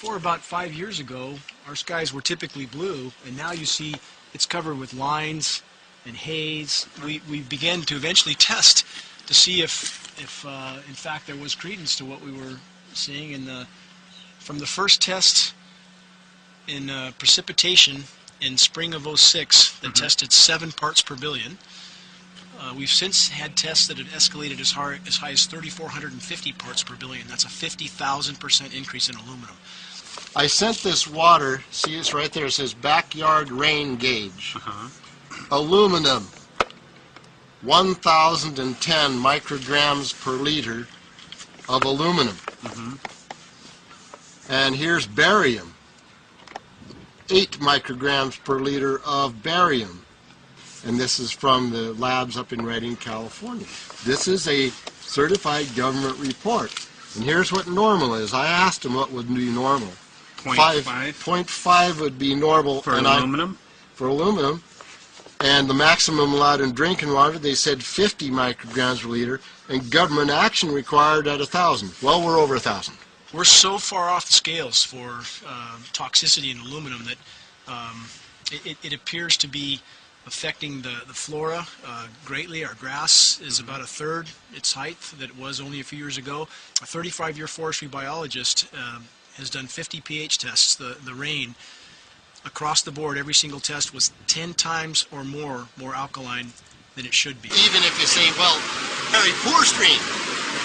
before about 5 years ago, our skies were typically blue, and now you see it's covered with lines and haze. We began to eventually test to see if in fact there was credence to what we were seeing. And from the first test in precipitation in spring of '06 that tested 7 parts per billion, we've since had tests that have escalated as high as 3,450 parts per billion. That's a 50,000% increase in aluminum. I sent this water, see it's right there, it says backyard rain gauge. Aluminum, 1,010 micrograms per liter of aluminum. And here's barium, 8 micrograms per liter of barium. And this is from the labs up in Redding, California. This is a certified government report. And here's what normal is. I asked them what would be normal. 0.5? 0.5 would be normal. For aluminum? For aluminum. And the maximum allowed in drinking water, they said 50 micrograms per liter, and government action required at 1,000. Well, we're over 1,000. We're so far off the scales for toxicity in aluminum that it appears to be affecting the flora greatly. Our grass is about 1/3 its height that it was only a few years ago. A 35-year forestry biologist has done 50 pH tests. The rain across the board, every single test was 10 times or more alkaline than it should be. Even if you say, well, very poor stream,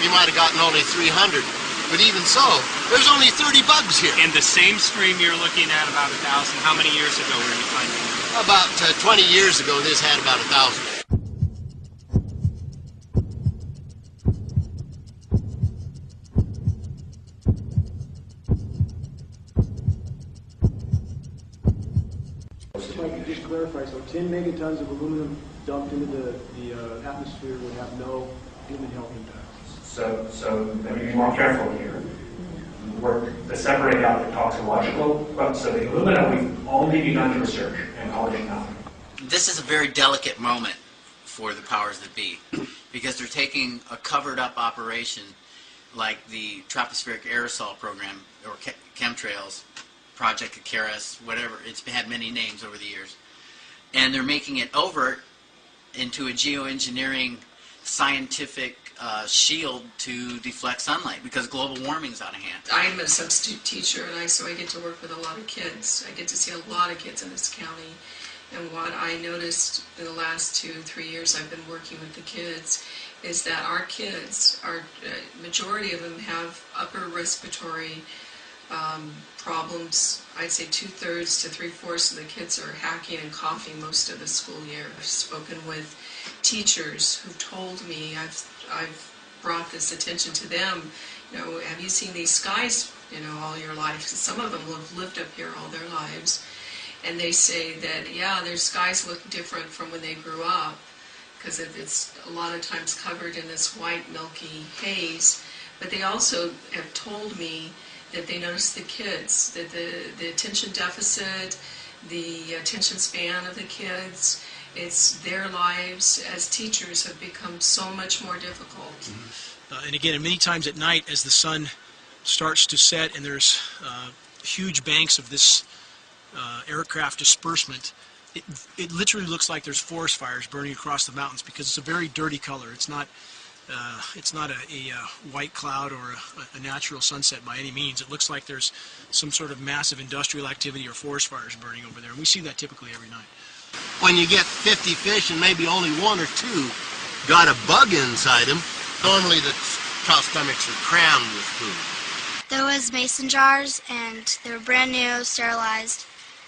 we might have gotten only 300. But even so, there's only 30 bugs here. And the same stream you're looking at about 1,000, how many years ago were you finding it? About 20 years ago, this had about 1,000. If I could just clarify, so 10 megatons of aluminum dumped into the atmosphere would have no human health impact. So let me be more careful here. We're to separate out the toxicological, so the aluminum we've only begun to research and publish nothing. This is a very delicate moment for the powers that be, because they're taking a covered up operation like the tropospheric aerosol program, or ChemTrails, Project Icarus, whatever, it's had many names over the years, and they're making it overt into a geoengineering scientific shield to deflect sunlight, because global warming is out of hand. I'm a substitute teacher, and so I get to work with a lot of kids. I get to see a lot of kids in this county, and what I noticed in the last 2-3 years I've been working with the kids is that our kids, majority of them have upper respiratory problems. I'd say 2/3 to 3/4 of the kids are hacking and coughing most of the school year. I've spoken with teachers who've told me, I've brought this attention to them, you know, have you seen these skies, you know, all your life? Some of them have lived up here all their lives, and they say that, yeah, their skies look different from when they grew up, because it's a lot of times covered in this white milky haze. But they also have told me that they notice the kids, that the attention deficit, the attention span of the kids, it's their lives as teachers have become so much more difficult. And again, many times at night as the sun starts to set and there's huge banks of this aircraft disbursement, it literally looks like there's forest fires burning across the mountains, because it's a very dirty color. It's not a white cloud or a natural sunset by any means. It looks like there's some sort of massive industrial activity or forest fires burning over there, and we see that typically every night. When you get 50 fish and maybe only 1 or 2 got a bug inside them, normally the trout stomachs are crammed with food. There was mason jars, and they were brand new, sterilized,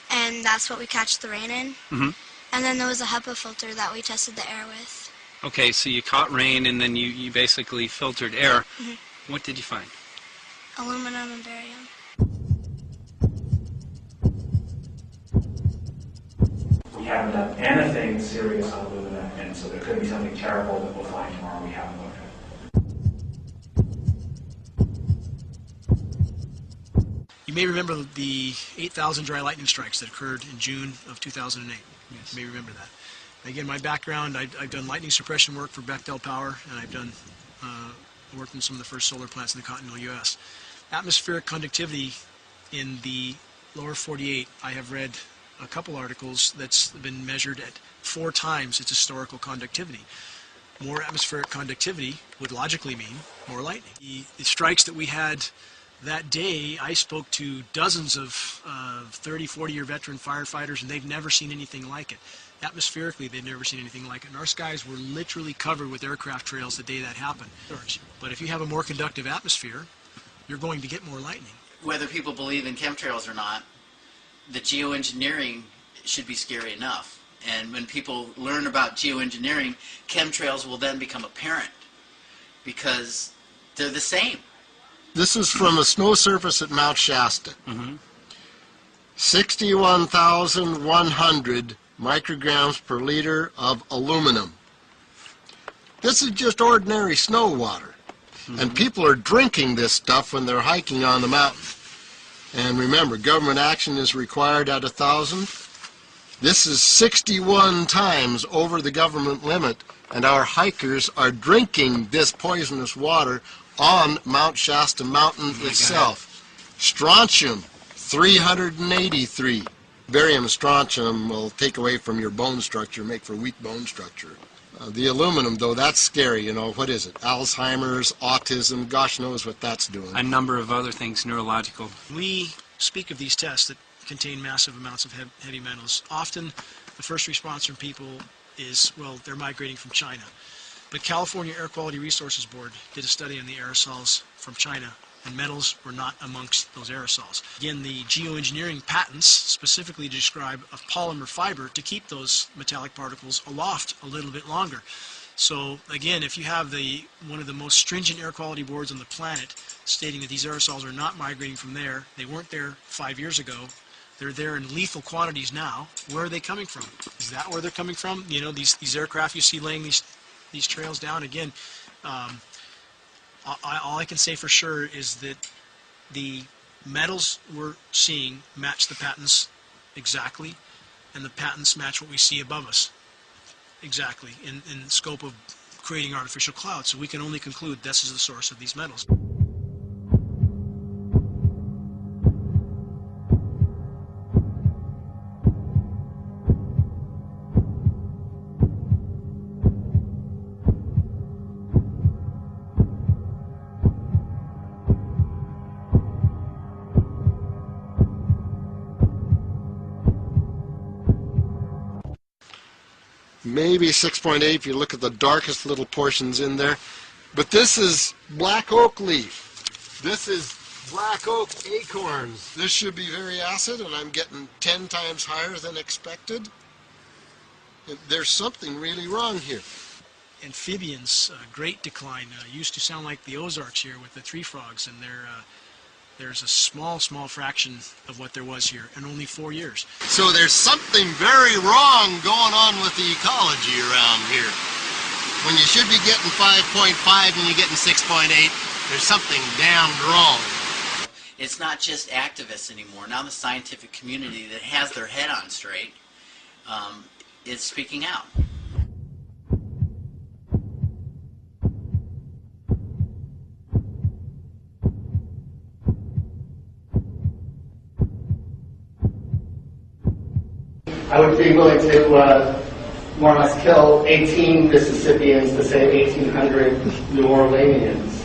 and that's what we catch the rain in. And then there was a HEPA filter that we tested the air with. Okay, so you caught rain and then you basically filtered air. What did you find? Aluminum and barium. We haven't done anything serious on aluminum, and so there could be something terrible that we'll find tomorrow we haven't looked at. You may remember the 8,000 dry lightning strikes that occurred in June of 2008. Yes. You may remember that. Again, my background, I've done lightning suppression work for Bechtel Power, and I've done worked in some of the first solar plants in the continental U.S. Atmospheric conductivity in the lower 48, I have read a couple articles that's been measured at 4 times its historical conductivity. More atmospheric conductivity would logically mean more lightning. The strikes that we had that day, I spoke to dozens of 30, 40-year veteran firefighters, and they've never seen anything like it. Atmospherically, they've never seen anything like it. And our skies were literally covered with aircraft trails the day that happened. But if you have a more conductive atmosphere, you're going to get more lightning. Whether people believe in chemtrails or not, the geoengineering should be scary enough. And when people learn about geoengineering, chemtrails will then become apparent because they're the same. This is from a snow surface at Mount Shasta. 61,100 micrograms per liter of aluminum. This is just ordinary snow water. And people are drinking this stuff when they're hiking on the mountain. And remember, government action is required at 1,000. This is 61 times over the government limit, and our hikers are drinking this poisonous water on Mount Shasta Mountain itself. Strontium, 383. Barium and strontium will take away from your bone structure, make for weak bone structure. The aluminum, though, that's scary. You know, what is it? Alzheimer's, autism, gosh knows what that's doing. A number of other things, neurological. We speak of these tests that contain massive amounts of heavy metals. Often the first response from people is, well, they're migrating from China. But California Air Quality Resources Board did a study on the aerosols from China, and metals were not amongst those aerosols. Again, the geoengineering patents specifically describe a polymer fiber to keep those metallic particles aloft a little bit longer. So again, if you have one of the most stringent air quality boards on the planet stating that these aerosols are not migrating from there, they weren't there 5 years ago, they're there in lethal quantities now, where are they coming from? Is that where they're coming from? You know, these aircraft you see laying these trails down. Again, all I can say for sure is that the metals we're seeing match the patents exactly, and the patents match what we see above us exactly in the scope of creating artificial clouds. So we can only conclude this is the source of these metals. Maybe 6.8 if you look at the darkest little portions in there. But this is black oak leaf. This is black oak acorns. This should be very acid, and I'm getting 10 times higher than expected. There's something really wrong here. Amphibians, great decline. Used to sound like the Ozarks here with the tree frogs, and there's a small fraction of what there was here in only 4 years. So there's something very wrong going on with the ecology around here. When you should be getting 5.5 and you're getting 6.8, there's something damned wrong. It's not just activists anymore. Now the scientific community that has their head on straight is speaking out. I would be willing to more or less kill 18 Mississippians to save 1,800 New Orleanians.